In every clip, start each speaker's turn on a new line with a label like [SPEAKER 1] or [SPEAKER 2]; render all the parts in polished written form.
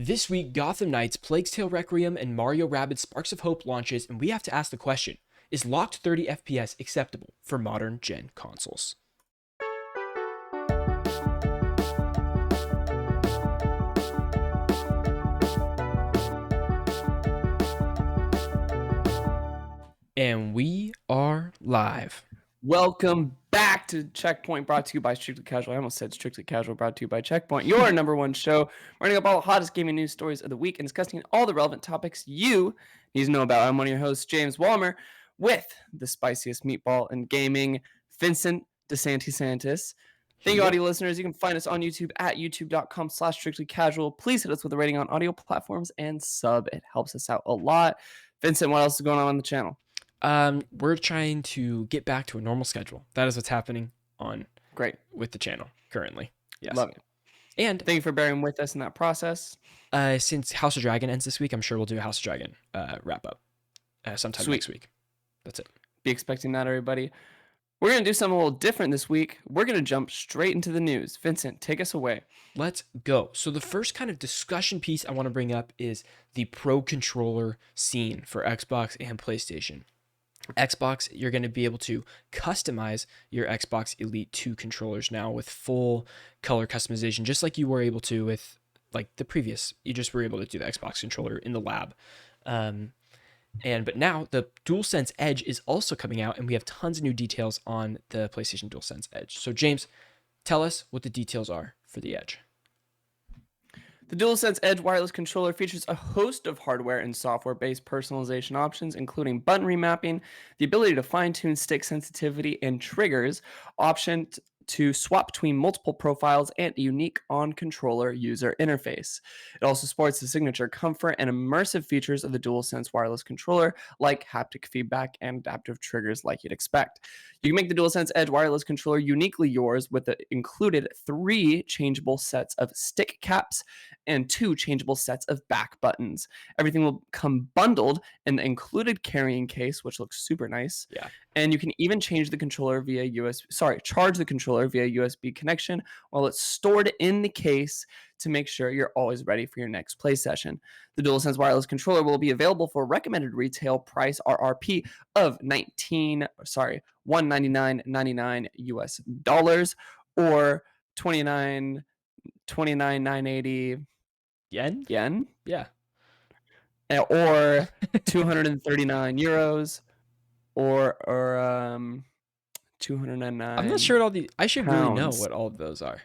[SPEAKER 1] This week, Gotham Knights, Plague's Tale Requiem, and Mario Rabbids Sparks of Hope launches, and we have to ask the question, is locked 30 FPS acceptable for modern gen consoles? And we are live.
[SPEAKER 2] Welcome back to Checkpoint, brought to you by Strictly Casual. I almost said Strictly Casual, brought to you by Checkpoint, your number one show, running up all the hottest gaming news stories of the week and discussing all the relevant topics you need to know about. I'm one of your hosts, James Walmer, with the spiciest meatball in gaming, Vincent DeSantis. Thank you, audio listeners. You can find us on YouTube at youtube.com/strictlycasual. Please hit us with a rating on audio platforms and sub. It helps us out a lot. Vincent, what else is going on the channel?
[SPEAKER 1] We're trying to get back to a normal schedule. That is what's happening on with the channel currently. Yes.
[SPEAKER 2] Love it.
[SPEAKER 1] And
[SPEAKER 2] thank you for bearing with us in that process.
[SPEAKER 1] Since House of Dragon ends this week, I'm sure we'll do a House of Dragon wrap up sometime next week. That's it.
[SPEAKER 2] Be expecting that, everybody. We're going to do something a little different this week. We're going to jump straight into the news. Vincent, take us away.
[SPEAKER 1] Let's go. So the first kind of discussion piece I want to bring up is the Pro Controller scene for Xbox and PlayStation. Xbox, you're going to be able to customize your Xbox Elite 2 controllers now with full color customization, just like you were able to with like the previous. You just were able to do the Xbox controller in the lab. But now the DualSense Edge is also coming out, and we have tons of new details on the PlayStation DualSense Edge. So James, tell us what the details are for the Edge.
[SPEAKER 2] The DualSense Edge wireless controller features a host of hardware and software-based personalization options, including button remapping, the ability to fine-tune stick sensitivity and triggers, option to swap between multiple profiles, and a unique on-controller user interface. It also supports the signature comfort and immersive features of the DualSense wireless controller, like haptic feedback and adaptive triggers like you'd expect. You can make the DualSense Edge wireless controller uniquely yours with the included 3 changeable sets of stick caps and 2 changeable sets of back buttons. Everything will come bundled in the included carrying case, which looks super nice.
[SPEAKER 1] Yeah.
[SPEAKER 2] And you can even change the controller charge the controller via USB connection while it's stored in the case to make sure you're always ready for your next play session. The DualSense wireless controller will be available for recommended retail price RRP of $199.99 US dollars or 29,980
[SPEAKER 1] yen. Yeah.
[SPEAKER 2] Or 239 euros or 209.
[SPEAKER 1] I'm not sure what all the. I should
[SPEAKER 2] pounds.
[SPEAKER 1] Really know what all of those are.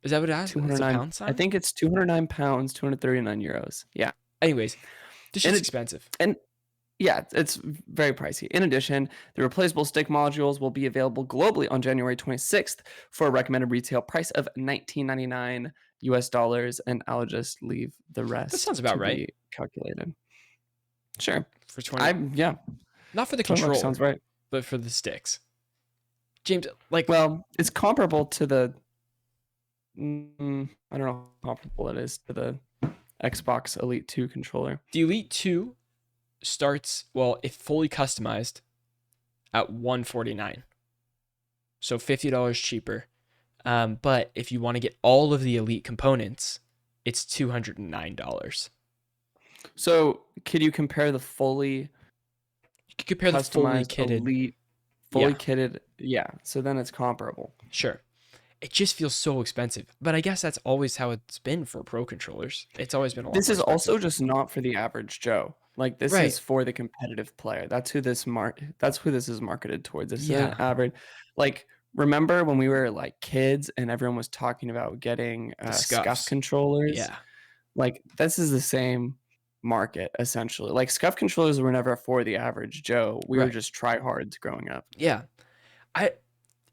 [SPEAKER 1] Is that what it has?
[SPEAKER 2] 209
[SPEAKER 1] pound sign?
[SPEAKER 2] I think it's 209 pounds, 239 euros. Yeah.
[SPEAKER 1] Anyways, this is expensive.
[SPEAKER 2] And yeah, it's very pricey. In addition, the replaceable stick modules will be available globally on January 26th for a recommended retail price of $19.99 US dollars, and I'll just leave the rest.
[SPEAKER 1] That sounds about right.
[SPEAKER 2] Calculated. Sure.
[SPEAKER 1] For 20.
[SPEAKER 2] Yeah.
[SPEAKER 1] Not for the controller.
[SPEAKER 2] Sounds right.
[SPEAKER 1] But for the sticks. James,
[SPEAKER 2] well, it's comparable to the I don't know how comparable it is to the Xbox Elite 2 controller.
[SPEAKER 1] The Elite 2 starts, if fully customized, at $149. So $50 cheaper. But if you want to get all of the Elite components, it's $209.
[SPEAKER 2] So could you compare the fully
[SPEAKER 1] kitted
[SPEAKER 2] Elite, kitted? Yeah. So then it's comparable.
[SPEAKER 1] Sure. It just feels so expensive, but I guess that's always how it's been for Pro controllers. It's always been a lot.
[SPEAKER 2] This is also just not for the average Joe. Like this
[SPEAKER 1] Right.
[SPEAKER 2] is for the competitive player. That's who this is marketed towards. This isn't average. Like, remember when we were like kids and everyone was talking about getting scuff controllers?
[SPEAKER 1] Yeah.
[SPEAKER 2] Like this is the same market essentially. Like scuff controllers were never for the average Joe. We were just tryhards growing up.
[SPEAKER 1] Yeah.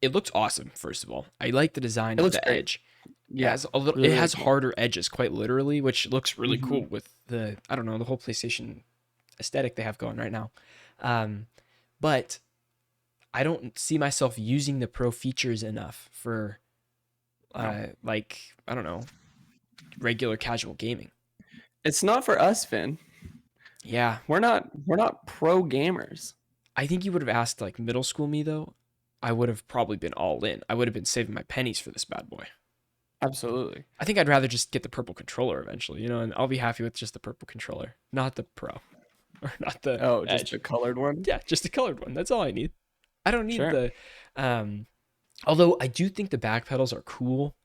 [SPEAKER 1] It looked awesome, first of all. I like the design of the Edge. Yeah, it has harder edges, quite literally, which looks really cool with the whole PlayStation aesthetic they have going right now. But I don't see myself using the Pro features enough for regular casual gaming.
[SPEAKER 2] It's not for us, Finn.
[SPEAKER 1] Yeah.
[SPEAKER 2] We're not pro gamers.
[SPEAKER 1] I think you would have asked like middle school me though. I would have probably been all in. I would have been saving my pennies for this bad boy.
[SPEAKER 2] Absolutely.
[SPEAKER 1] I think I'd rather just get the purple controller eventually, and I'll be happy with just the purple controller, not the Pro or not the
[SPEAKER 2] Oh, just the
[SPEAKER 1] Edge.
[SPEAKER 2] colored one?
[SPEAKER 1] Yeah, just the colored one. That's all I need. I don't need
[SPEAKER 2] Sure.
[SPEAKER 1] the um although I do think the back pedals are cool.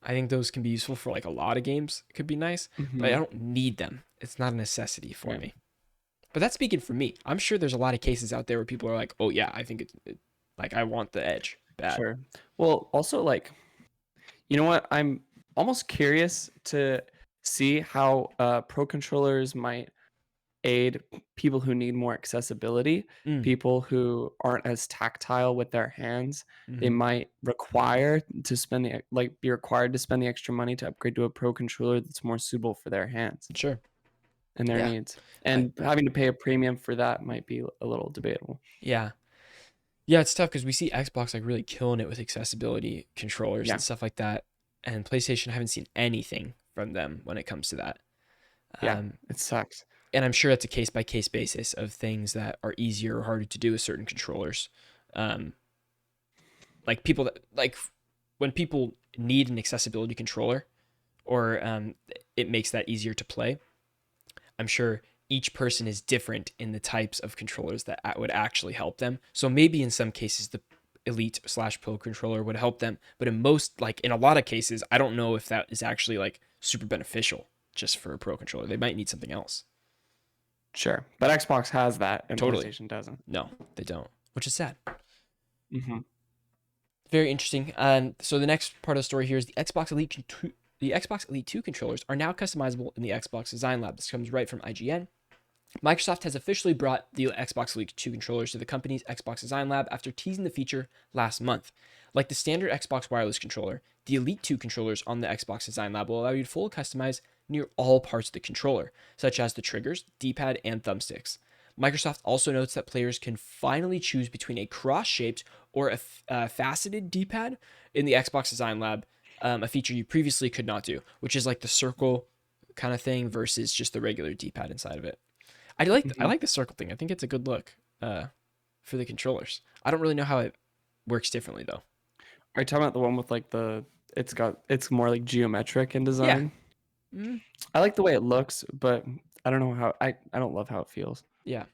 [SPEAKER 1] I think those can be useful for like a lot of games. It could be nice, but I
[SPEAKER 2] Hmm.
[SPEAKER 1] don't need them. It's not a necessity for
[SPEAKER 2] Yeah.
[SPEAKER 1] me. But that's speaking for me. I'm sure there's a lot of cases out there where people are like, "Oh yeah, I think like I want the Edge bad."
[SPEAKER 2] Sure. Well, also like, you know what? I'm almost curious to see how pro controllers might aid people who need more accessibility,
[SPEAKER 1] Mm,
[SPEAKER 2] people who aren't as tactile with their hands. They
[SPEAKER 1] hmm
[SPEAKER 2] might require to spend be required to spend the extra money to upgrade to a pro controller that's more suitable for their hands
[SPEAKER 1] sure.
[SPEAKER 2] and their
[SPEAKER 1] Yeah.
[SPEAKER 2] needs.
[SPEAKER 1] I,
[SPEAKER 2] And having to pay a premium for that might be a little debatable.
[SPEAKER 1] yeah. Yeah, it's tough because we see Xbox like really killing it with accessibility controllers
[SPEAKER 2] Yeah.
[SPEAKER 1] and stuff like that. And PlayStation, I haven't seen anything from them when it comes to that.
[SPEAKER 2] Yeah.
[SPEAKER 1] Um,
[SPEAKER 2] It sucks.
[SPEAKER 1] and I'm sure it's a case by case basis of things that are easier or harder to do with certain controllers. Um, like people that like when people need an accessibility controller, or it makes that easier to play. I'm sure each person is different in the types of controllers that would actually help them. So maybe in some cases the Elite slash Pro controller would help them, but in a lot of cases, I don't know if that is actually like super beneficial just for a Pro controller. They might need something else.
[SPEAKER 2] Sure. But Xbox has that and
[SPEAKER 1] Totally.
[SPEAKER 2] PlayStation doesn't.
[SPEAKER 1] No, they don't, which is sad.
[SPEAKER 2] Hmm.
[SPEAKER 1] Very interesting. So the next part of the story here is the Xbox Elite 2 controllers are now customizable in the Xbox Design Lab. This comes right from IGN. Microsoft has officially brought the Xbox Elite 2 controllers to the company's Xbox Design Lab after teasing the feature last month. Like the standard Xbox wireless controller, the Elite 2 controllers on the Xbox Design Lab will allow you to fully customize near all parts of the controller, such as the triggers, D-pad, and thumbsticks. Microsoft also notes that players can finally choose between a cross-shaped or a faceted D-pad in the Xbox Design Lab, a feature you previously could not do, which is like the circle kind of thing versus just the regular D-pad inside of it. I
[SPEAKER 2] Hmm.
[SPEAKER 1] like the circle thing. I think it's a good look for the controllers. I don't really know how it works differently though.
[SPEAKER 2] Are you talking about the one with like it's more like geometric in
[SPEAKER 1] Yeah.
[SPEAKER 2] design?
[SPEAKER 1] Mm,
[SPEAKER 2] I like the way it looks, but I don't know how I don't love how it feels.
[SPEAKER 1] yeah.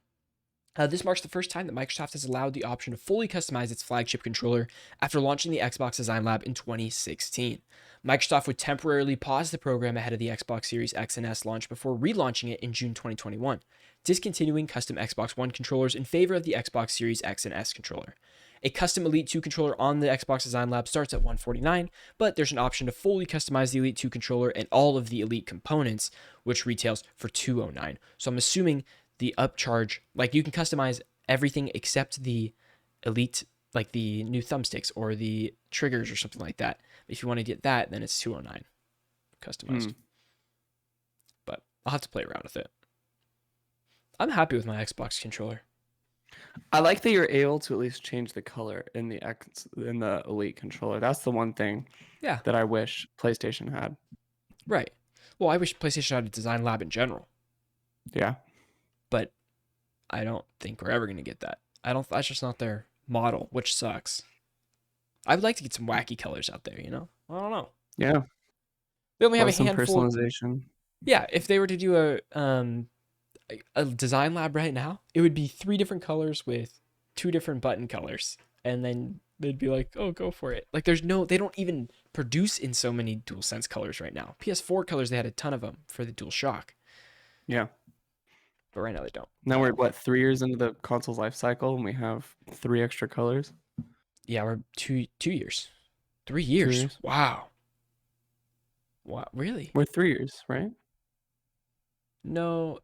[SPEAKER 1] This marks the first time that Microsoft has allowed the option to fully customize its flagship controller after launching the Xbox Design Lab in 2016. Microsoft would temporarily pause the program ahead of the Xbox Series X and S launch before relaunching it in June 2021, discontinuing custom Xbox One controllers in favor of the Xbox Series X and S controller. A custom Elite 2 controller on the Xbox Design Lab starts at $149, but there's an option to fully customize the Elite 2 controller and all of the Elite components, which retails for $209. So I'm assuming the upcharge, like you can customize everything except the Elite, like the new thumbsticks or the triggers or something like that. If you want to get that, then it's $209 customized.
[SPEAKER 2] Hmm.
[SPEAKER 1] But I'll have to play around with it. I'm happy with my Xbox controller.
[SPEAKER 2] I like that you're able to at least change the color in the Elite controller. That's the one thing
[SPEAKER 1] Yeah,
[SPEAKER 2] that I wish PlayStation had.
[SPEAKER 1] right. Well, I wish PlayStation had a design lab in general,
[SPEAKER 2] Yeah.
[SPEAKER 1] but I don't think we're ever going to get that. I don't, that's just not their model, which sucks. I would like to get some wacky colors out there, I don't know.
[SPEAKER 2] Yeah.
[SPEAKER 1] They only have a
[SPEAKER 2] Love some
[SPEAKER 1] handful.
[SPEAKER 2] personalization.
[SPEAKER 1] Yeah, if they were to do a design lab right now, it would be 3 different colors with 2 different button colors. And then they'd be like, oh, go for it. Like they don't even produce in so many DualSense colors right now. PS4 colors, they had a ton of them for the DualShock,
[SPEAKER 2] Yeah.
[SPEAKER 1] but right now they don't.
[SPEAKER 2] Now we're what, 3 years into the console's life cycle and we have 3 extra colors?
[SPEAKER 1] Yeah, we're 2 years. 3
[SPEAKER 2] 3
[SPEAKER 1] years.
[SPEAKER 2] years?
[SPEAKER 1] Wow. Wow, really?
[SPEAKER 2] We're 3 years, right?
[SPEAKER 1] No,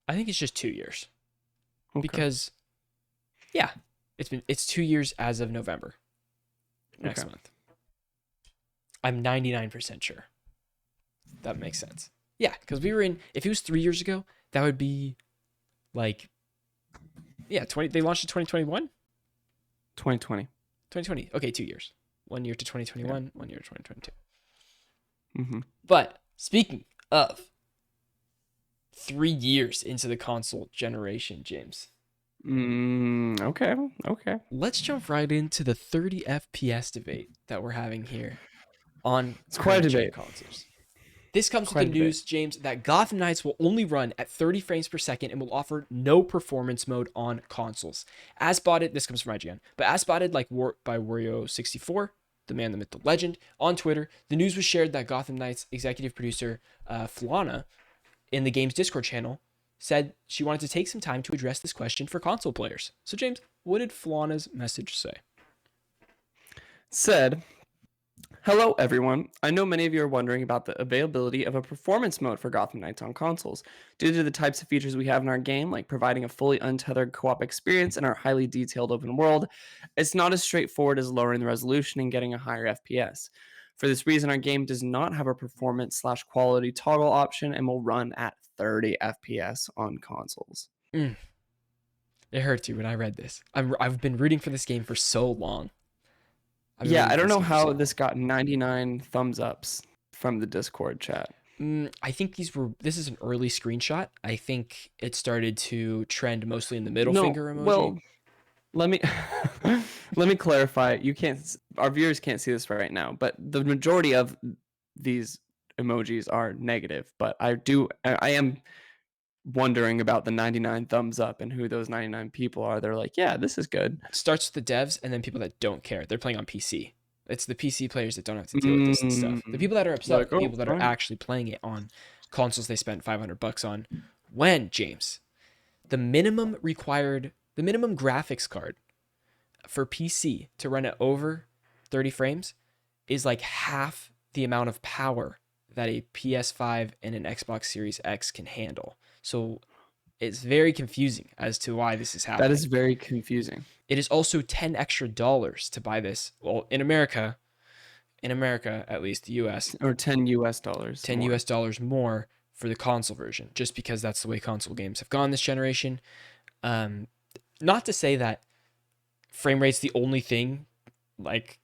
[SPEAKER 1] I think it's just 2 years.
[SPEAKER 2] Okay.
[SPEAKER 1] Because yeah, it's 2 years as of November next
[SPEAKER 2] Okay.
[SPEAKER 1] month. I'm 99% sure. That makes sense. Yeah, because if it was 3 years ago, that would be like, yeah, 20. They launched in 2021?
[SPEAKER 2] 2020.
[SPEAKER 1] 2020. Okay, 2 years. 1 year to
[SPEAKER 2] Yeah.
[SPEAKER 1] 2021, 1 year to 2022.
[SPEAKER 2] Mm-hmm.
[SPEAKER 1] But speaking of 3 years into the console generation, James,
[SPEAKER 2] Okay. Okay.
[SPEAKER 1] let's jump right into the 30 FPS debate that we're having here. on
[SPEAKER 2] It's quite a
[SPEAKER 1] current gen
[SPEAKER 2] debate.
[SPEAKER 1] consoles. This comes with
[SPEAKER 2] Quite
[SPEAKER 1] the
[SPEAKER 2] a debate.
[SPEAKER 1] news, James, that Gotham Knights will only run at 30 frames per second and will offer no performance mode on consoles. As spotted, this comes from IGN, but as spotted by Wario64, the man, the myth, the legend, on Twitter, the news was shared that Gotham Knights executive producer Flana in the game's Discord channel said she wanted to take some time to address this question for console players. So, James, what did Flana's message say?
[SPEAKER 2] Said, hello everyone. I know many of you are wondering about the availability of a performance mode for Gotham Knights on consoles. Due to the types of features we have in our game, like providing a fully untethered co-op experience in our highly detailed open world, it's not as straightforward as lowering the resolution and getting a higher FPS. For this reason, our game does not have a performance/quality toggle option and will run at 30 FPS on consoles.
[SPEAKER 1] It hurt you when I read this. I've been rooting for this game for so long.
[SPEAKER 2] Yeah, I don't know how this got 99 thumbs ups from the Discord chat.
[SPEAKER 1] I think this is an early screenshot. I think it started to trend mostly in the middle finger emoji.
[SPEAKER 2] Well, let me let me clarify. Our viewers can't see this right now, but the majority of these emojis are negative, but I am wondering about the 99 thumbs up and who those 99 people are. They're like, yeah, this is good.
[SPEAKER 1] It starts with the devs and then people that don't care. They're playing on PC. It's the PC players that don't have to deal with this and stuff. The people that are upset are the people that are actually playing it on consoles they spent $500 on. When, James, the minimum graphics card for PC to run at over 30 frames is like half the amount of power that a PS5 and an Xbox Series X can handle. So it's very confusing as to why this is happening.
[SPEAKER 2] That is very confusing.
[SPEAKER 1] It is also $10 extra to buy this. Well, in America at least, the US,
[SPEAKER 2] or $10 US.
[SPEAKER 1] $10 US more for the console version, just because that's the way console games have gone this generation. Not to say that frame rate's the only thing like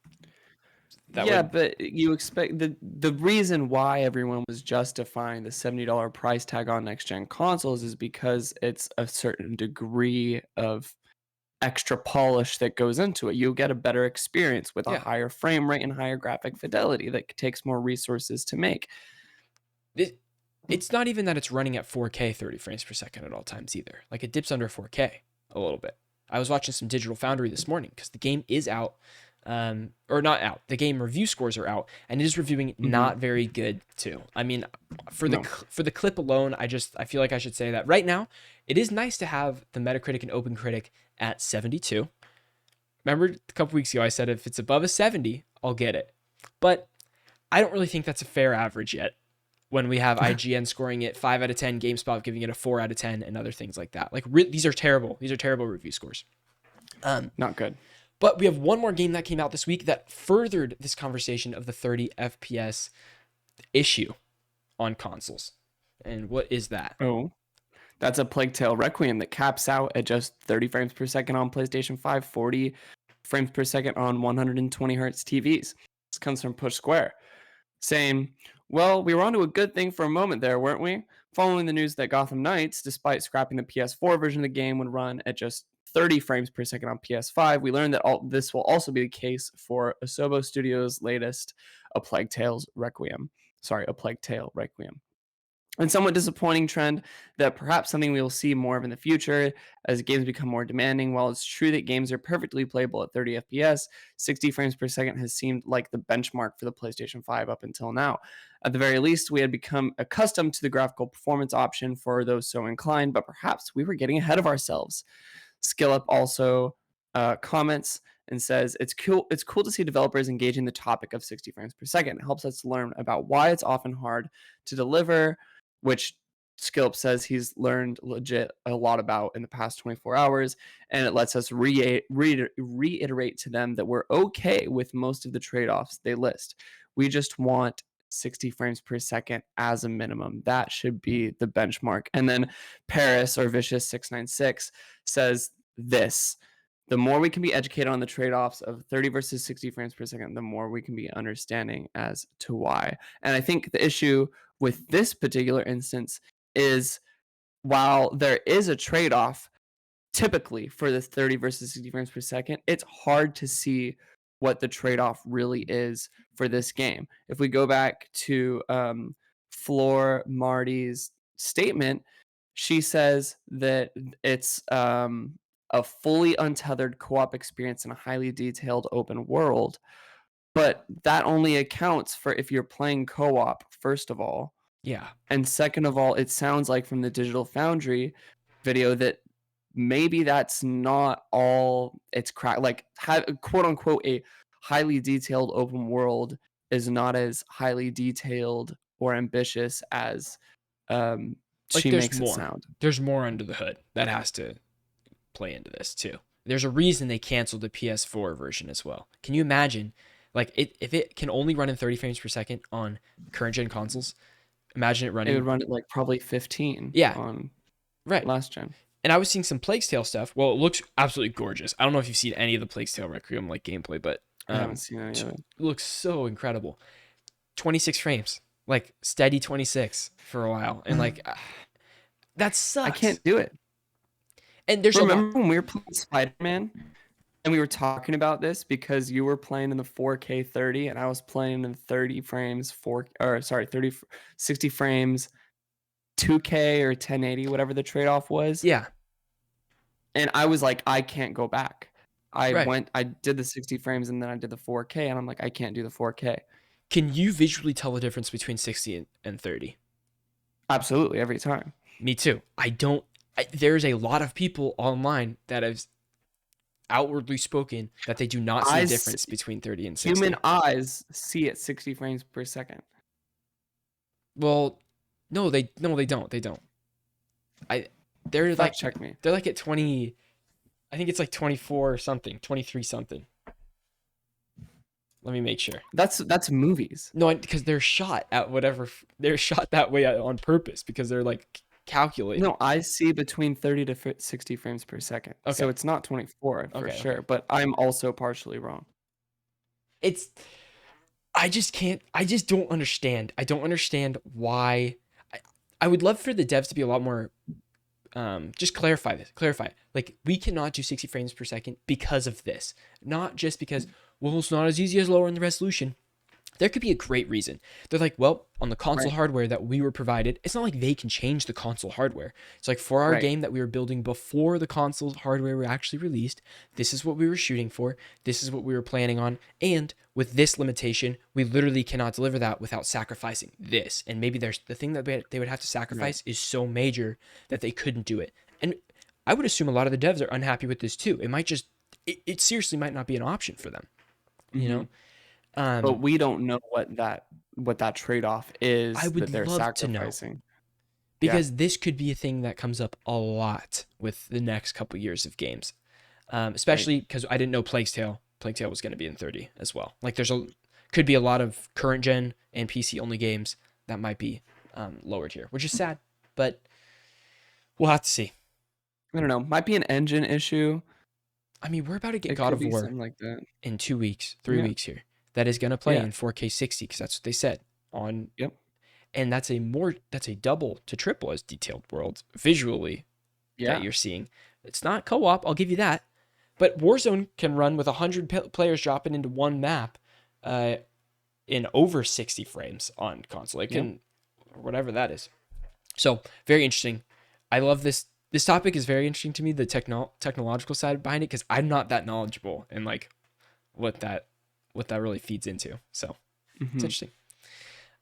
[SPEAKER 1] that.
[SPEAKER 2] Yeah, but you expect the reason why everyone was justifying the $70 price tag on next gen consoles is because it's a certain degree of extra polish that goes into it. You'll get a better experience with a higher frame rate and higher graphic fidelity that takes more resources to make.
[SPEAKER 1] It's not even that it's running at 4K 30 frames per second at all times either. Like it dips under 4K a little bit. I was watching some Digital Foundry this morning because the game is out, or not out. The game review scores are out, and it is reviewing not very good too. I mean, for the clip alone, I feel like I should say that right now it is nice to have the Metacritic and OpenCritic at 72. Remember a couple weeks ago I said if it's above a 70, I'll get it, but I don't really think that's a fair average yet. When we have IGN scoring it 5 out of 10, GameSpot giving it a 4 out of 10, and other things like that. Like these are terrible. These are terrible review scores.
[SPEAKER 2] Not good.
[SPEAKER 1] But we have one more game that came out this week that furthered this conversation of the 30 FPS issue on consoles. And what is that?
[SPEAKER 2] Oh, that's a Plague Tale Requiem that caps out at just 30 frames per second on PlayStation 5, 40 frames per second on 120 hertz TVs. This comes from Push Square, saying, well, we were onto a good thing for a moment there, weren't we? Following the news that Gotham Knights, despite scrapping the PS4 version of the game, would run at just 30 frames per second on PS5, we learned that this will also be the case for Asobo Studios' latest A Plague Tale Requiem. And somewhat disappointing trend that perhaps something we will see more of in the future as games become more demanding. While it's true that games are perfectly playable at 30 FPS, 60 frames per second has seemed like the benchmark for the PlayStation 5 up until now. At the very least, we had become accustomed to the graphical performance option for those so inclined, but perhaps we were getting ahead of ourselves. SkillUp also comments and says, it's cool to see developers engaging the topic of 60 frames per second. It helps us learn about why it's often hard to deliver, which SkillUp says he's learned legit a lot about in the past 24 hours, and it lets us reiterate to them that we're okay with most of the trade-offs they list. We just want 60 frames per second as a minimum. That should be the benchmark. And then Paris, or Vicious696, says this: the more we can be educated on the trade-offs of 30 versus 60 frames per second, the more we can be understanding as to why. And I think the issue with this particular instance is, while there is a trade-off typically for the 30 versus 60 frames per second, it's hard to see what the trade-off really is for this game. If we go back to Floor Marty's statement, she says that it's a fully untethered co-op experience in a highly detailed open world, but that only accounts for if you're playing co-op, first of all.
[SPEAKER 1] Yeah.
[SPEAKER 2] And second of all, it sounds like from the Digital Foundry video that maybe that's not all it's like quote unquote a highly detailed open world is not as highly detailed or ambitious as
[SPEAKER 1] Like
[SPEAKER 2] she makes it sound.
[SPEAKER 1] There's more under the hood that has to play into this too. There's a reason they canceled the PS4 version as well. Can you imagine, like, if it can only run in 30 frames per second on current gen consoles? Imagine it running.
[SPEAKER 2] It would run at like probably 15
[SPEAKER 1] Yeah,
[SPEAKER 2] on
[SPEAKER 1] right.
[SPEAKER 2] last gen.
[SPEAKER 1] And I was seeing some Plague's Tale stuff. Well, it looks absolutely gorgeous. I don't know if you've seen any of the Plague's Tale Requiem like gameplay, but
[SPEAKER 2] I haven't seen any of it.
[SPEAKER 1] It looks so incredible. 26 frames, like steady 26 for a while, and like that sucks.
[SPEAKER 2] I can't do it.
[SPEAKER 1] And there's
[SPEAKER 2] remember when we were playing Spider-Man and we were talking about this because you were playing in the 4K 30 and I was playing in 30 frames 60 frames 2K or 1080, whatever the trade-off was.
[SPEAKER 1] Yeah.
[SPEAKER 2] And I was like, I can't go back. I
[SPEAKER 1] Right.
[SPEAKER 2] did the 60 frames and then I did the 4K and I'm like, I can't do the 4K.
[SPEAKER 1] Can you visually tell the difference between 60 and 30?
[SPEAKER 2] Absolutely, every time.
[SPEAKER 1] Me too. There's a lot of people online that have outwardly spoken that they do not see a difference between 30 and 60.
[SPEAKER 2] Human eyes see it 60 frames per second.
[SPEAKER 1] Well, no, they don't. They're like,
[SPEAKER 2] check me.
[SPEAKER 1] They're like at 20. I think it's like 24 or something, 23 something. Let me make sure.
[SPEAKER 2] That's movies.
[SPEAKER 1] No, because they're shot at whatever. They're shot that way on purpose because they're like calculated.
[SPEAKER 2] No, I see between 30 to 60 frames per second. Okay. So it's not 24 for sure, okay. But I'm also partially wrong.
[SPEAKER 1] I just don't understand. I don't understand why. I would love for the devs to be a lot more, just clarify. Like, we cannot do 60 frames per second because of this. Not just because, well, it's not as easy as lowering the resolution. There could be a great reason. They're like, well, on the console hardware that we were provided, it's not like they can change the console hardware. It's like, for our game that we were building before the console hardware were actually released, this is what we were shooting for. This is what we were planning on. And with this limitation, we literally cannot deliver that without sacrificing this. And maybe there's the thing that they would have to sacrifice is so major that they couldn't do it. And I would assume a lot of the devs are unhappy with this too. It might just, it seriously might not be an option for them, you know?
[SPEAKER 2] But we don't know what that trade-off is.
[SPEAKER 1] I would
[SPEAKER 2] that they're
[SPEAKER 1] love
[SPEAKER 2] sacrificing.
[SPEAKER 1] To know, because this could be a thing that comes up a lot with the next couple years of games, especially because I didn't know Plague's Tale was going to be in 30 as well. Like could be a lot of current gen and PC only games that might be lowered here, which is sad, but we'll have to see.
[SPEAKER 2] I don't know. Might be an engine issue.
[SPEAKER 1] I mean, we're about to get God of War
[SPEAKER 2] like that
[SPEAKER 1] in 2 weeks, 3 weeks here. That is going to play in 4K 60 because that's what they said on.
[SPEAKER 2] Yep.
[SPEAKER 1] And that's a double to triple as detailed world visually that you're seeing. It's not co-op, I'll give you that. But Warzone can run with 100 players dropping into one map in over 60 frames on console. It can, whatever that is. So, very interesting. I love this. This topic is very interesting to me, the technological side behind it, because I'm not that knowledgeable in like what that really feeds into. So it's interesting.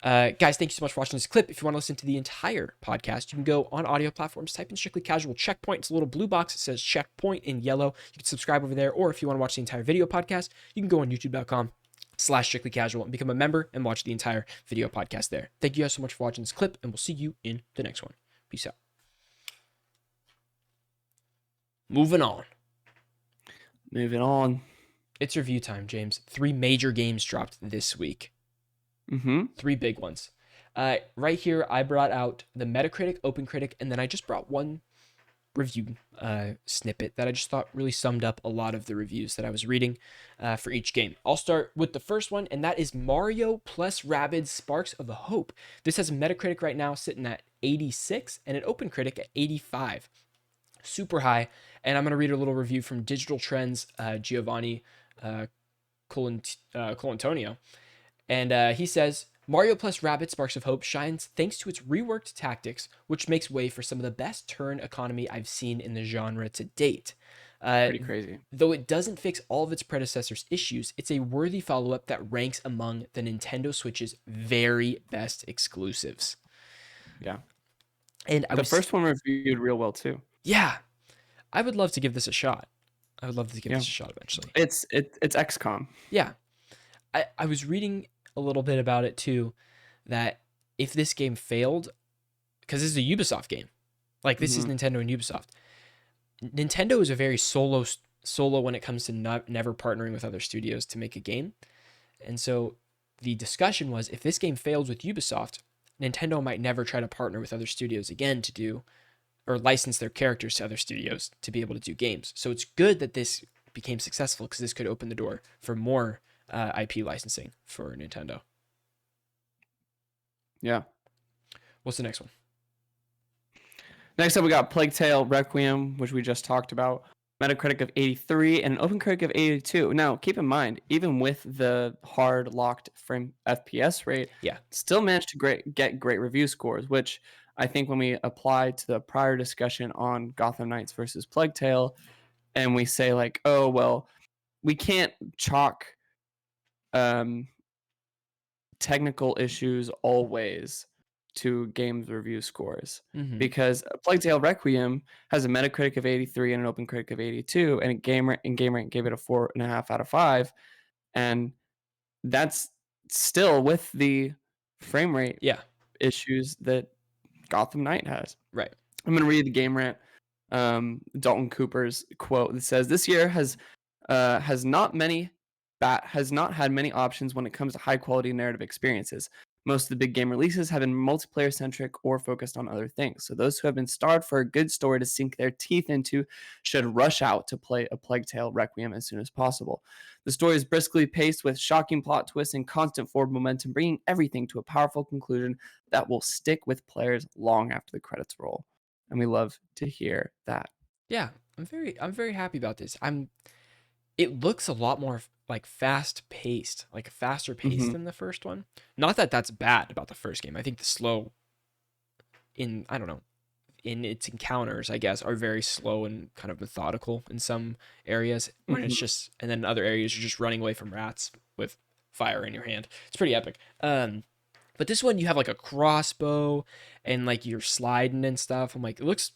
[SPEAKER 1] Guys, thank you so much for watching this clip. If you want to listen to the entire podcast, you can go on audio platforms, type in Strictly Casual Checkpoint. It's a little blue box that says Checkpoint in yellow. You can subscribe over there, or if you want to watch the entire video podcast, you can go on youtube.com/Strictly Casual and become a member and watch the entire video podcast there. Thank you guys so much for watching this clip, and we'll see you in the next one. Peace out. Moving on. It's review time, James. 3 major games dropped this week. 3 big ones. Right here, I brought out the Metacritic, OpenCritic, and then I just brought one review snippet that I just thought really summed up a lot of the reviews that I was reading for each game. I'll start with the first one, and that is Mario plus Rabbids Sparks of Hope. This has a Metacritic right now sitting at 86 and an OpenCritic at 85. Super high. And I'm going to read a little review from Digital Trends, Giovanni Colantonio. And he says, Mario plus Rabbids Sparks of Hope shines thanks to its reworked tactics, which makes way for some of the best turn economy I've seen in the genre to date.
[SPEAKER 2] Pretty crazy.
[SPEAKER 1] Though it doesn't fix all of its predecessor's issues, it's a worthy follow-up that ranks among the Nintendo Switch's very best exclusives.
[SPEAKER 2] Yeah.
[SPEAKER 1] And
[SPEAKER 2] the first one reviewed real well too.
[SPEAKER 1] Yeah. I would love to give this a shot. I would love to give this a shot eventually.
[SPEAKER 2] It's XCOM.
[SPEAKER 1] Yeah. I was reading a little bit about it too, that if this game failed, because this is a Ubisoft game, like this is Nintendo and Ubisoft. Nintendo is a very solo when it comes to never partnering with other studios to make a game. And so the discussion was, if this game fails with Ubisoft, Nintendo might never try to partner with other studios again to do, or license their characters to other studios to be able to do games. So it's good that this became successful, because this could open the door for more IP licensing for Nintendo.
[SPEAKER 2] Yeah.
[SPEAKER 1] What's the next one?
[SPEAKER 2] Next up, we got Plague Tale Requiem, which we just talked about. Metacritic of 83 and an OpenCritic of 82. Now, keep in mind, even with the hard locked frame FPS rate, still managed to get great review scores, which I think when we apply to the prior discussion on Gotham Knights versus Plague Tale, and we say like, oh, well, we can't chalk technical issues always to games review scores, because Plague Tale Requiem has a Metacritic of 83 and an OpenCritic of 82, and GameRant gave it a 4.5 out of 5, and that's still with the frame rate issues that Gotham Knight has.
[SPEAKER 1] Right.
[SPEAKER 2] I'm gonna read the GameRant Dalton Cooper's quote that says, "This year has not had many options when it comes to high quality narrative experiences. Most of the big game releases have been multiplayer centric or focused on other things. So those who have been starved for a good story to sink their teeth into should rush out to play a Plague Tale Requiem as soon as possible. The story is briskly paced with shocking plot twists and constant forward momentum, bringing everything to a powerful conclusion that will stick with players long after the credits roll." And we love to hear that.
[SPEAKER 1] Yeah, I'm very happy about this. It looks a lot more like fast paced, like faster paced than the first one. Not that that's bad about the first game. I think the slow in its encounters, I guess, are very slow and kind of methodical in some areas. When it's just, and then in other areas you're just running away from rats with fire in your hand. It's pretty epic. But this one you have like a crossbow and like you're sliding and stuff. I'm like, it looks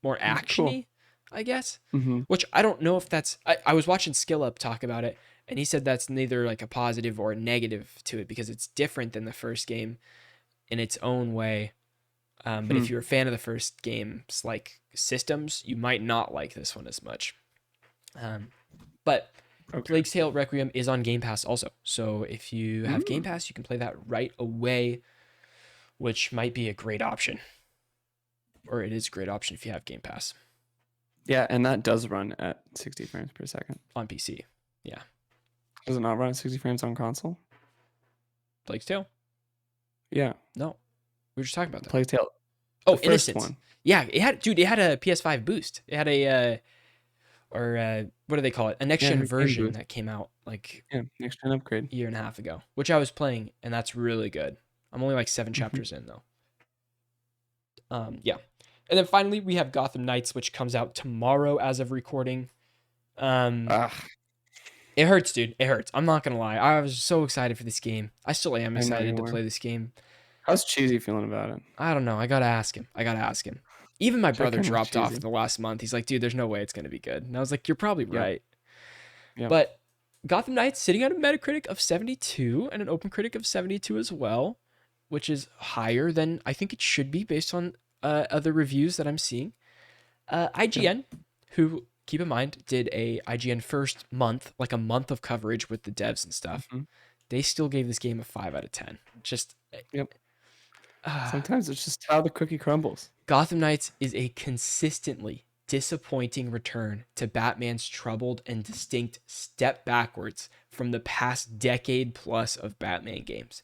[SPEAKER 1] more actiony. Cool. I guess, which I don't know if that's, I was watching Skill Up talk about it, and he said that's neither like a positive or a negative to it, because it's different than the first game in its own way. But if you're a fan of the first game's like systems, you might not like this one as much. But Plague Tale Requiem is on Game Pass also. So if you have Game Pass, you can play that right away, which might be a great option. Or it is a great option if you have Game Pass.
[SPEAKER 2] Yeah, and that does run at 60 frames per second.
[SPEAKER 1] On PC, yeah.
[SPEAKER 2] Does it not run at 60 frames on console?
[SPEAKER 1] Plague Tale?
[SPEAKER 2] Yeah.
[SPEAKER 1] No. We were just talking about that.
[SPEAKER 2] Plague Tale.
[SPEAKER 1] Oh, Innocence. One. Yeah, it had a PS5 boost. It had a, what do they call it? A next-gen version that came out like...
[SPEAKER 2] Yeah, next-gen upgrade.
[SPEAKER 1] A year and a half ago, which I was playing, and that's really good. I'm only like 7 chapters in, though. Yeah. And then finally, we have Gotham Knights, which comes out tomorrow as of recording. It hurts, dude. It hurts. I'm not going to lie. I was so excited for this game. I still am excited to play this game.
[SPEAKER 2] How's Cheesy feeling about it?
[SPEAKER 1] I don't know. I got to ask him. Even my brother dropped off the last month. He's like, dude, there's no way it's going to be good. And I was like, you're probably right. Yeah. But Gotham Knights sitting at a Metacritic of 72 and an OpenCritic of 72 as well, which is higher than I think it should be based on other reviews that I'm seeing. IGN, who, keep in mind, did a IGN first month, like a month of coverage with the devs and stuff. They still gave this game a 5 out of 10. Just
[SPEAKER 2] sometimes it's just how the cookie crumbles.
[SPEAKER 1] Gotham Knights is a consistently disappointing return to Batman's troubled and distinct step backwards from the past decade plus of Batman games.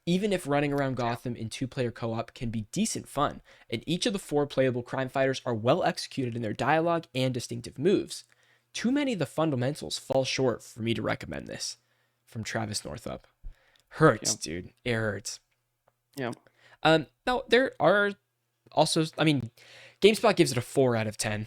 [SPEAKER 1] Even if running around Gotham in 2-player co-op can be decent fun, and each of the 4 playable crime fighters are well executed in their dialogue and distinctive moves, too many of the fundamentals fall short for me to recommend this. From Travis Northup. Hurts,
[SPEAKER 2] Yeah.
[SPEAKER 1] dude. It hurts.
[SPEAKER 2] Yeah.
[SPEAKER 1] Now there are also, I mean, GameSpot gives it a 4 out of 10.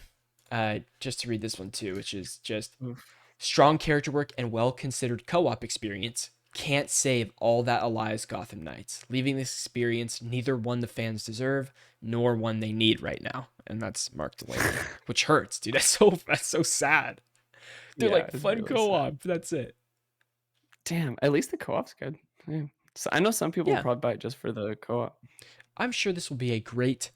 [SPEAKER 1] Just to read this one too, which is just
[SPEAKER 2] Oof.
[SPEAKER 1] strong character work and well-considered co-op experience. Can't save all that Elias Gotham Knights, leaving this experience neither one the fans deserve nor one they need right now. And that's Mark Delaney, which hurts, dude. That's so sad. They're
[SPEAKER 2] Yeah,
[SPEAKER 1] like
[SPEAKER 2] it's
[SPEAKER 1] fun
[SPEAKER 2] really sad.
[SPEAKER 1] co-op. That's it.
[SPEAKER 2] Damn, at least the co-op's good. Yeah. So I know some people will
[SPEAKER 1] Yeah,
[SPEAKER 2] probably buy it just for the co-op.
[SPEAKER 1] I'm sure this will be a great.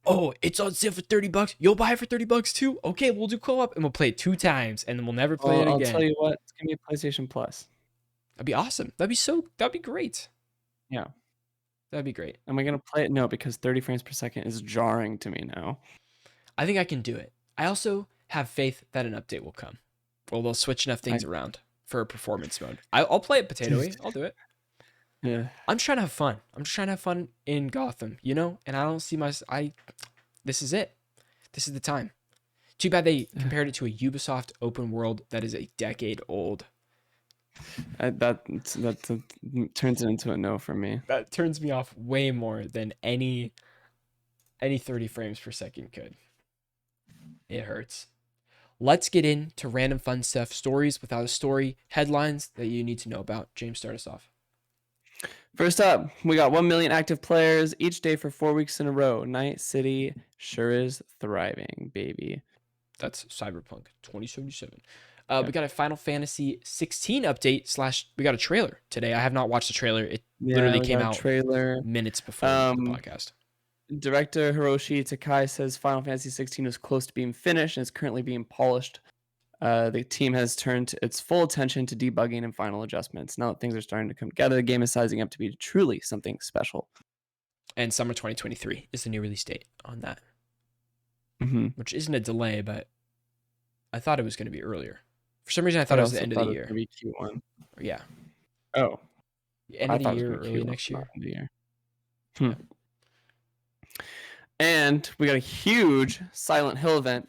[SPEAKER 1] Oh, it's on sale for $30. You'll buy it for $30 too. Okay, we'll do co-op and we'll play it 2 times, and then we'll never play
[SPEAKER 2] Well,
[SPEAKER 1] it
[SPEAKER 2] I'll tell
[SPEAKER 1] again.
[SPEAKER 2] you what, it's gonna be a PlayStation Plus.
[SPEAKER 1] That'd be awesome. That'd be great.
[SPEAKER 2] Yeah.
[SPEAKER 1] That'd be great.
[SPEAKER 2] Am I gonna play it? No, because 30 frames per second is jarring to me now.
[SPEAKER 1] I think I can do it. I also have faith that an update will come. Well, they'll switch enough things around for a performance mode. I'll play it potatoey. I'll do it.
[SPEAKER 2] Yeah.
[SPEAKER 1] I'm trying to have fun. I'm just trying to have fun in Gotham, you know? And I don't see this is it. This is the time. Too bad they compared it to a Ubisoft open world that is a decade old.
[SPEAKER 2] That turns it into a no for me.
[SPEAKER 1] That turns me off way more than any 30 frames per second could. It hurts. Let's get into random fun stuff, stories without a story, headlines that you need to know about. James, start us off.
[SPEAKER 2] First up, we got 1 million active players each day for 4 weeks in a row. Night City sure is thriving, baby.
[SPEAKER 1] That's Cyberpunk 2077. We got a Final Fantasy 16 update / we got a trailer today. I have not watched the trailer. It literally came out
[SPEAKER 2] trailer
[SPEAKER 1] minutes before the podcast.
[SPEAKER 2] Director Hiroshi Takai says Final Fantasy 16 is close to being finished and is currently being polished. The team has turned its full attention to debugging and final adjustments. Now that things are starting to come together, the game is sizing up to be truly something special.
[SPEAKER 1] And summer 2023 is the new release date on that,
[SPEAKER 2] which
[SPEAKER 1] isn't a delay, but I thought it was going to be earlier. For some reason, I thought it was the end of the year.
[SPEAKER 2] Maybe Q1.
[SPEAKER 1] Yeah.
[SPEAKER 2] Oh.
[SPEAKER 1] End of the year, early next year.
[SPEAKER 2] End of the year. Yeah. And we got a huge Silent Hill event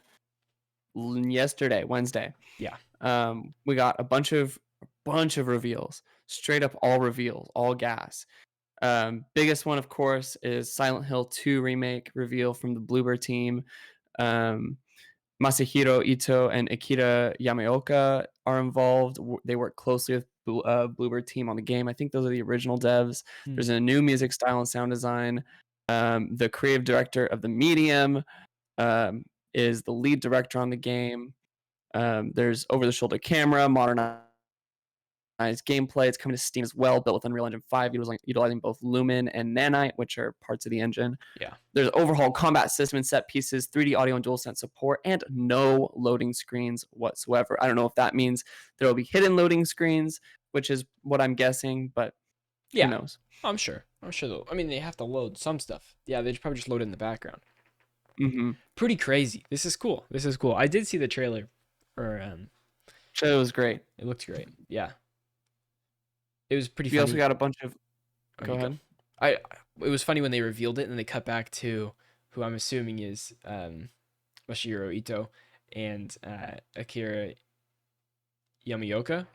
[SPEAKER 2] yesterday, Wednesday.
[SPEAKER 1] Yeah.
[SPEAKER 2] We got a bunch of reveals, straight up all reveals, all gas. Biggest one, of course, is Silent Hill 2 remake reveal from the Bloober team. Masahiro Ito and Akira Yamaoka are involved. They work closely with Bloober team on the game. I think those are the original devs. There's a new music style and sound design. The creative director of The Medium is the lead director on the game. There's over-the-shoulder camera, modernized gameplay. It's coming to Steam as well, built with Unreal Engine 5, utilizing both Lumen and Nanite, which are parts of the engine.
[SPEAKER 1] Yeah.
[SPEAKER 2] There's overhauled combat system and set pieces, 3D audio and DualSense support, and no loading screens whatsoever. I don't know if that means there will be hidden loading screens, which is what I'm guessing, but who knows?
[SPEAKER 1] I'm sure though. I mean, they have to load some stuff. Yeah, they probably just load it in the background. Pretty crazy. This is cool. I did see the trailer.
[SPEAKER 2] Trailer was great.
[SPEAKER 1] It looked great. Yeah. It was pretty funny.
[SPEAKER 2] We also got a bunch of... Go ahead.
[SPEAKER 1] It was funny when they revealed it and then they cut back to who I'm assuming is Masahiro Ito and Akira Yamaoka.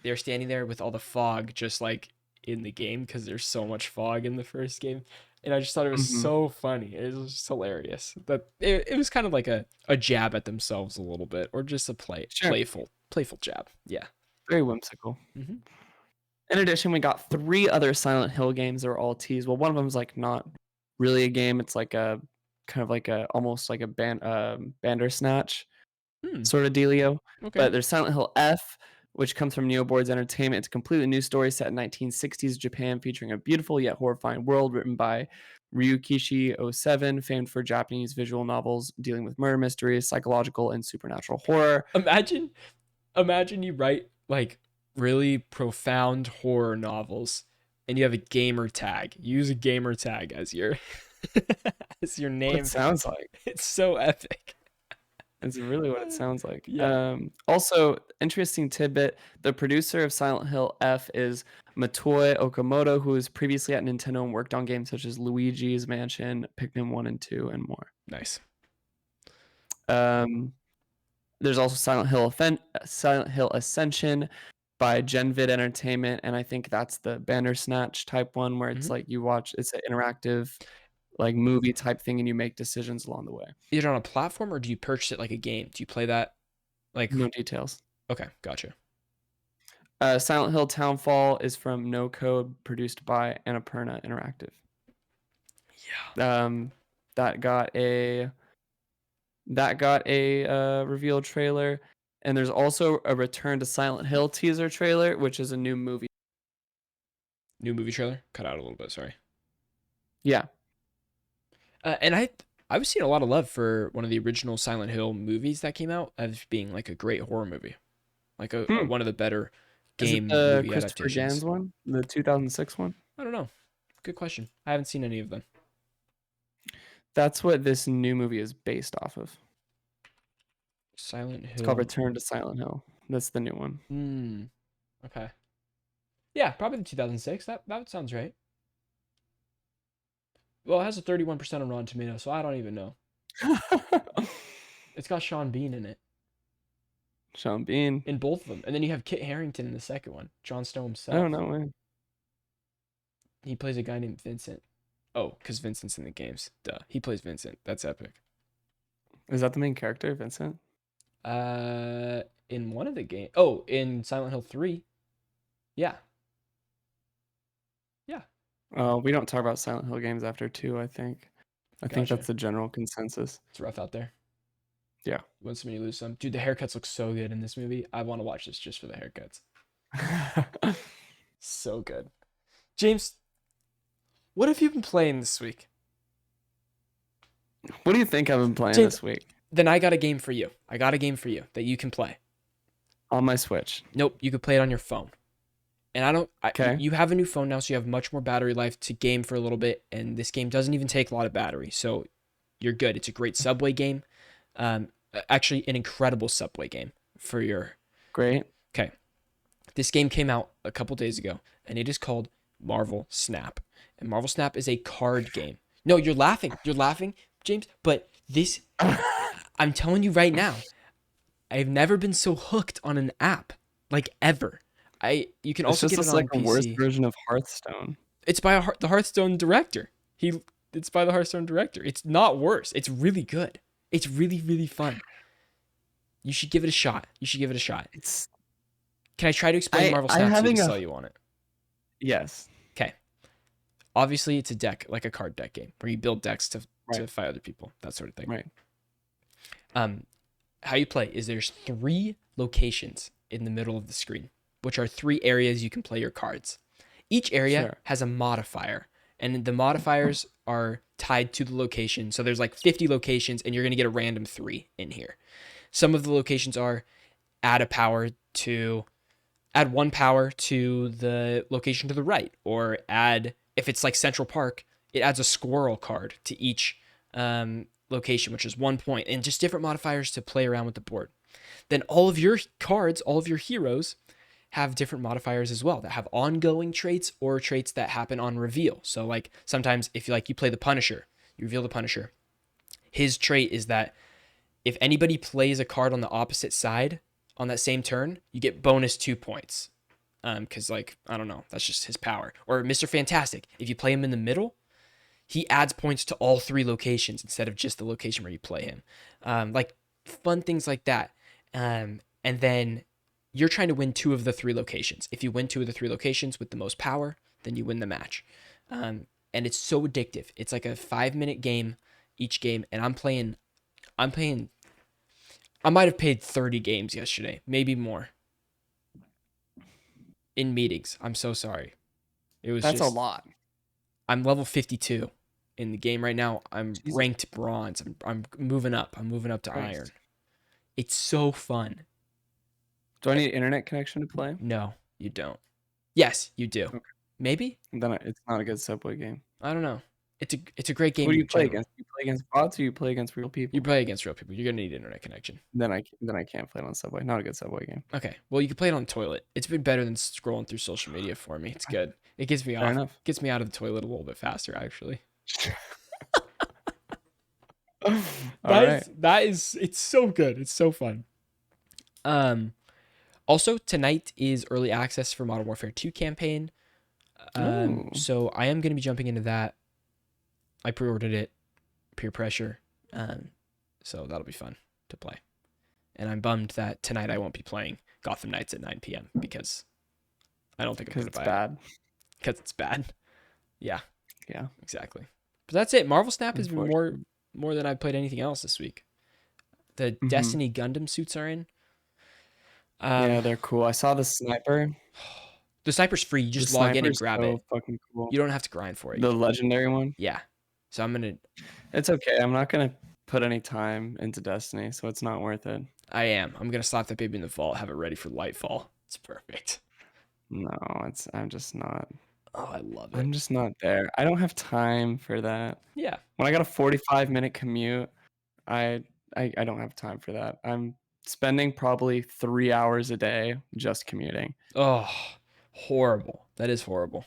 [SPEAKER 1] They're standing there with all the fog just like in the game because there's so much fog in the first game. And I just thought it was so funny. It was just hilarious. That it was kind of like a jab at themselves a little bit, or just a playful jab. Yeah.
[SPEAKER 2] Very whimsical. In addition, we got 3 other Silent Hill games that are all teased. Well, one of them is like not really a game. It's like a kind of like almost like a Bandersnatch sort of dealio. Okay. But there's Silent Hill F, which comes from Neoboards Entertainment. It's a completely new story set in 1960s Japan, featuring a beautiful yet horrifying world written by Ryukishi 07, famed for Japanese visual novels dealing with murder mysteries, psychological, and supernatural horror.
[SPEAKER 1] Imagine you write like really profound horror novels and you have a gamer tag. You use a gamer tag as your name.
[SPEAKER 2] It sounds like.
[SPEAKER 1] It's so epic.
[SPEAKER 2] It's really what it sounds like.
[SPEAKER 1] Yeah.
[SPEAKER 2] Also, interesting tidbit, the producer of Silent Hill F is Motoi Okamoto, who was previously at Nintendo and worked on games such as Luigi's Mansion, Pikmin 1 and 2, and more.
[SPEAKER 1] Nice.
[SPEAKER 2] Um, there's also Silent Hill Ascension by Genvid Entertainment, and I think that's the Bandersnatch type one where it's
[SPEAKER 1] Hmm.
[SPEAKER 2] like you watch. It's an interactive, like movie type thing, and you make decisions along the way.
[SPEAKER 1] Is it on a platform or do you purchase it like a game? Do you play that like?
[SPEAKER 2] No details.
[SPEAKER 1] Okay, gotcha.
[SPEAKER 2] Silent Hill Townfall is from No Code, produced by Annapurna Interactive.
[SPEAKER 1] Yeah.
[SPEAKER 2] Um, that got a reveal trailer, and there's also a Return to Silent Hill teaser trailer, which is a new movie.
[SPEAKER 1] New movie trailer. Cut out a little bit. Sorry.
[SPEAKER 2] Yeah.
[SPEAKER 1] And I was seeing a lot of love for one of the original Silent Hill movies that came out as being like a great horror movie, like a
[SPEAKER 2] Hmm.
[SPEAKER 1] one of the better
[SPEAKER 2] Is it
[SPEAKER 1] game
[SPEAKER 2] the
[SPEAKER 1] movie
[SPEAKER 2] Christopher
[SPEAKER 1] adaptations.
[SPEAKER 2] Gans one, the 2006 one?
[SPEAKER 1] I don't know. Good question. I haven't seen any of them.
[SPEAKER 2] That's what this new movie is based off of.
[SPEAKER 1] Silent
[SPEAKER 2] It's called
[SPEAKER 1] Hill.
[SPEAKER 2] Return to Silent Hill. That's the new one.
[SPEAKER 1] Hmm. Okay. Yeah, probably the 2006. That sounds right. Well, it has a 31% on Rotten Tomatoes, so I don't even know. It's got Sean Bean in it
[SPEAKER 2] Sean Bean.
[SPEAKER 1] in both of them, and then you have Kit Harington in the second one. Jon Snow
[SPEAKER 2] I don't
[SPEAKER 1] himself.
[SPEAKER 2] know, man.
[SPEAKER 1] He plays a guy named Vincent. Oh, because Vincent's in the games. Duh. He plays Vincent. That's epic.
[SPEAKER 2] Is that the main character, Vincent?
[SPEAKER 1] Uh, in one of the game. Oh, in Silent Hill 3. Yeah. Yeah.
[SPEAKER 2] We don't talk about Silent Hill games after 2, I think. I think
[SPEAKER 1] Gotcha.
[SPEAKER 2] that's the general consensus.
[SPEAKER 1] It's rough out there.
[SPEAKER 2] Yeah.
[SPEAKER 1] Win some, you lose some. Dude, the haircuts look so good in this movie. I want to watch this just for the haircuts. So good. James, what have you been playing this week?
[SPEAKER 2] What do you think I've been playing
[SPEAKER 1] James,
[SPEAKER 2] this week?
[SPEAKER 1] Then I got a game for you. I got a game for you that you can play.
[SPEAKER 2] On my Switch.
[SPEAKER 1] Nope, you could play it on your phone. And
[SPEAKER 2] Okay.
[SPEAKER 1] you have a new phone now, so you have much more battery life to game for a little bit. And this game doesn't even take a lot of battery, so you're good. It's a great Subway game. Actually, an incredible Subway game for your.
[SPEAKER 2] Great.
[SPEAKER 1] Okay. This game came out a couple days ago, and it is called Marvel Snap. And Marvel Snap is a card game. No, you're laughing. You're laughing, James. But this, I'm telling you right now, I've never been so hooked on an app, like ever. You can also
[SPEAKER 2] It's
[SPEAKER 1] get
[SPEAKER 2] just
[SPEAKER 1] it on
[SPEAKER 2] like a worse
[SPEAKER 1] PC.
[SPEAKER 2] version of Hearthstone.
[SPEAKER 1] It's by the Hearthstone director. It's by the Hearthstone director. It's not worse. It's really good. It's really, really fun. You should give it a shot. You should give it a shot.
[SPEAKER 2] It's
[SPEAKER 1] Can I try to explain Marvel
[SPEAKER 2] I'm
[SPEAKER 1] Snap to you
[SPEAKER 2] having
[SPEAKER 1] to
[SPEAKER 2] a
[SPEAKER 1] sell you on it?
[SPEAKER 2] yes.
[SPEAKER 1] Okay. Obviously, it's a deck, like a card deck game, where you build decks to
[SPEAKER 2] Right.
[SPEAKER 1] fight other people, that sort of thing.
[SPEAKER 2] Right.
[SPEAKER 1] How you play is there's 3 locations in the middle of the screen, which are 3 areas you can play your cards. Each area
[SPEAKER 2] Sure.
[SPEAKER 1] has a modifier, and the modifiers are tied to the location. So there's like 50 locations, and you're going to get a random 3 in here. Some of the locations are add 1 power to the location to the right, or if it's like Central Park, it adds a squirrel card to each location, which is 1 point, and just different modifiers to play around with the board. Then all of your cards, all of your heroes, have different modifiers as well that have ongoing traits or traits that happen on reveal. So like sometimes if you play the Punisher, you reveal the Punisher. His trait is that if anybody plays a card on the opposite side on that same turn, you get bonus 2 points. Because I don't know, that's just his power. Or Mr. Fantastic, if you play him in the middle, he adds points to all 3 locations instead of just the location where you play him. Like fun things like that. And then you're trying to win 2 of the 3 locations. If you win 2 of the 3 locations with the most power, then you win the match. And it's so addictive. It's like a 5-minute game each game, and I'm playing. I might have played 30 games yesterday, maybe more. In meetings. I'm so sorry.
[SPEAKER 2] That's a lot.
[SPEAKER 1] I'm level 52 in the game right now. I'm
[SPEAKER 2] Jesus
[SPEAKER 1] ranked bronze. I'm moving up. I'm moving up to
[SPEAKER 2] Christ.
[SPEAKER 1] iron. It's so fun.
[SPEAKER 2] Do I need internet connection to play?
[SPEAKER 1] No, you don't. Yes, you do.
[SPEAKER 2] Okay.
[SPEAKER 1] Maybe?
[SPEAKER 2] Then it's not a good Subway game.
[SPEAKER 1] I don't know. It's a great game.
[SPEAKER 2] Who do you play
[SPEAKER 1] generally.
[SPEAKER 2] against? You play against bots or you play against real people?
[SPEAKER 1] You play against real people. You're gonna need internet connection.
[SPEAKER 2] Then I can't play it on Subway. Not a good Subway game.
[SPEAKER 1] Okay. Well, you can play it on the toilet. It's been better than scrolling through social media for me. It's good. It gets me
[SPEAKER 2] Fair
[SPEAKER 1] off.
[SPEAKER 2] enough.
[SPEAKER 1] Gets me out of the toilet a little bit faster, actually.
[SPEAKER 2] All right.
[SPEAKER 1] It's so good. It's so fun. Also tonight is early access for Modern Warfare 2 campaign.
[SPEAKER 2] Ooh.
[SPEAKER 1] So I am going to be jumping into that. I pre-ordered it, peer pressure. So that'll be fun to play. And I'm bummed that tonight I won't be playing Gotham Knights at 9 p.m. because I don't think I'm
[SPEAKER 2] Because
[SPEAKER 1] going to
[SPEAKER 2] it's
[SPEAKER 1] buy it.
[SPEAKER 2] bad.
[SPEAKER 1] Because it's bad. Yeah,
[SPEAKER 2] Yeah.
[SPEAKER 1] exactly. But that's it. Marvel Snap has been
[SPEAKER 2] Unfortunately.
[SPEAKER 1] more than I've played anything else this week. The Destiny Gundam suits are in.
[SPEAKER 2] Yeah, they're cool. I saw the sniper.
[SPEAKER 1] The sniper's free. You
[SPEAKER 2] The
[SPEAKER 1] just log in and
[SPEAKER 2] sniper's
[SPEAKER 1] grab
[SPEAKER 2] so
[SPEAKER 1] it.
[SPEAKER 2] fucking cool.
[SPEAKER 1] You don't have to grind for it.
[SPEAKER 2] The legendary one.
[SPEAKER 1] Yeah. So I'm gonna.
[SPEAKER 2] It's okay. I'm not gonna put any time into Destiny, so it's not worth it.
[SPEAKER 1] I'm gonna slap that baby in the vault. Have it ready for Lightfall. It's perfect.
[SPEAKER 2] No, I'm just not.
[SPEAKER 1] Oh, I love it.
[SPEAKER 2] I'm just not there. I don't have time for that.
[SPEAKER 1] Yeah.
[SPEAKER 2] When I got a 45-minute commute, I don't have time for that. I'm spending probably 3 hours a day just commuting.
[SPEAKER 1] Oh, horrible. That is horrible.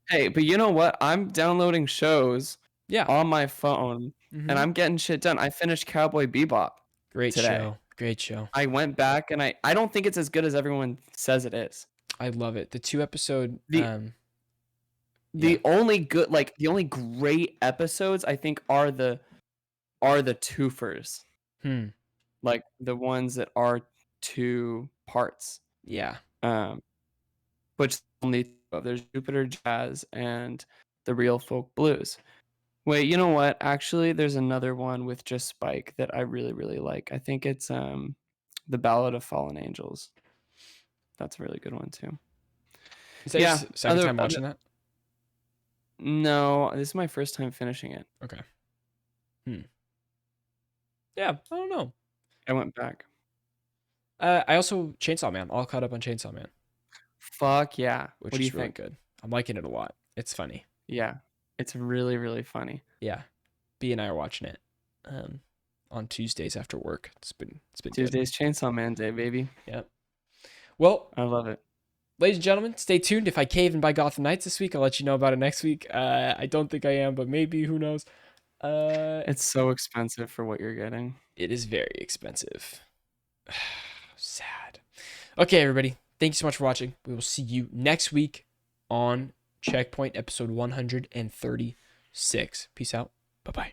[SPEAKER 2] Hey, but you know what? I'm downloading shows
[SPEAKER 1] Yeah.
[SPEAKER 2] on my phone and I'm getting shit done. I finished Cowboy Bebop
[SPEAKER 1] Great
[SPEAKER 2] today.
[SPEAKER 1] show. Great show.
[SPEAKER 2] I went back and I don't think it's as good as everyone says it is.
[SPEAKER 1] I love it. The 2-episode.
[SPEAKER 2] The only good, like the only great episodes I think are the twofers. Like the ones that are 2 parts.
[SPEAKER 1] Yeah.
[SPEAKER 2] Which only there's Jupiter Jazz and the Real Folk Blues. Wait, you know what? Actually, there's another one with just Spike that I really, really like. I think it's The Ballad of Fallen Angels. That's a really good one too.
[SPEAKER 1] Is that your second time watching that?
[SPEAKER 2] No, this is my first time finishing it.
[SPEAKER 1] Okay. Yeah, I don't know.
[SPEAKER 2] I went back.
[SPEAKER 1] I also Chainsaw Man. All caught up on Chainsaw Man.
[SPEAKER 2] Fuck yeah.
[SPEAKER 1] Which
[SPEAKER 2] what do you
[SPEAKER 1] is really
[SPEAKER 2] think?
[SPEAKER 1] good. I'm liking it a lot. It's funny.
[SPEAKER 2] Yeah. It's really, really funny.
[SPEAKER 1] Yeah. B and I are watching it on Tuesdays after work. It's been
[SPEAKER 2] Tuesday's Chainsaw Man Day, baby.
[SPEAKER 1] Yep. Well,
[SPEAKER 2] I love it.
[SPEAKER 1] Ladies and gentlemen, stay tuned. If I cave and buy Gotham Knights this week, I'll let you know about it next week. I don't think I am, but maybe, who knows?
[SPEAKER 2] It's so expensive for what you're getting.
[SPEAKER 1] It is very expensive. Sad. Okay, everybody. Thank you so much for watching. We will see you next week on Checkpoint episode 136. Peace out. Bye-bye.